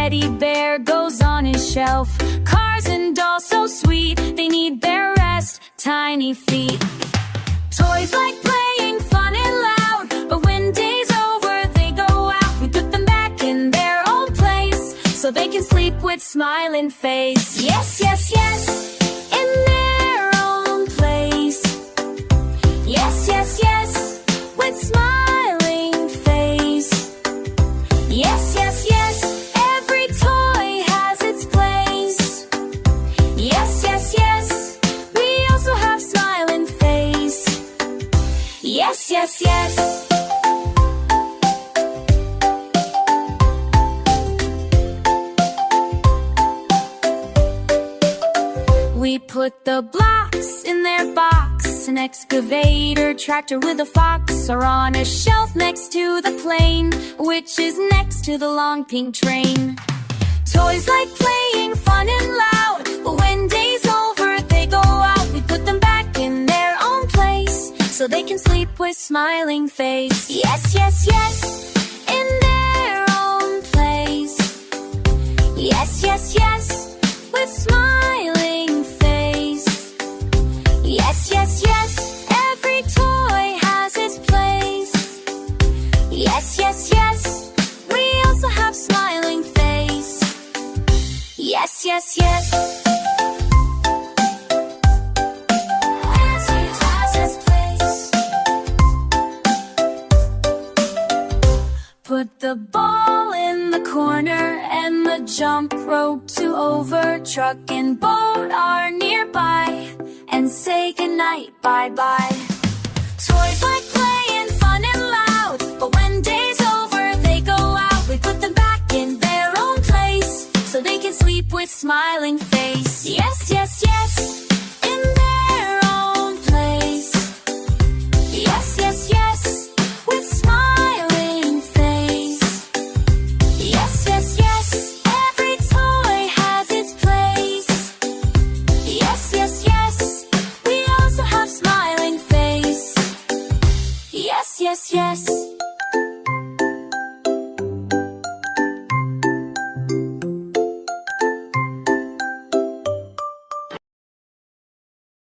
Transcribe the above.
teddy bear goes on his shelf. Cars and dolls so sweet, they need their rest, tiny feet. Toys like playing fun and loud, but when day's over they go out. We put them back in their own place, so they can sleep with smiling face. Yes, yes, yes, in their own place. Yes, yes, yes, with smiling face. Yes, yes, yes, every toy has its place. Yes, yes, yes, we also have smiling face. Yes, yes, yes. We put the blocks in their box. An excavator, tractor with a fox are on a shelf next to the plane, which is next to the long pink train. Toys like playing fun and loud, but when day's over they go out. We put them back in their own place, so they can sleep with smiling face. Yes, yes, yes, in their own place. Yes, yes, yes, with smiling face. Yes, yes, yes, every toy has its place. Yes, yes, yes, we also have smiling face. Yes, yes, yes. Put the ball in the corner and the jump rope to over. Truck and boat are nearby, and say goodnight, bye-bye. Toys like playing fun and loud, but when day's over they go out. We put them back in their own place, so they can sleep with smiling face. Yes, yes, yes, in their own place. Yes, yes, yes, with smiling face. Yes, yes, yes, every toy has its place. Yes, yes, yes, we also have smiling face. Yes, yes, yes.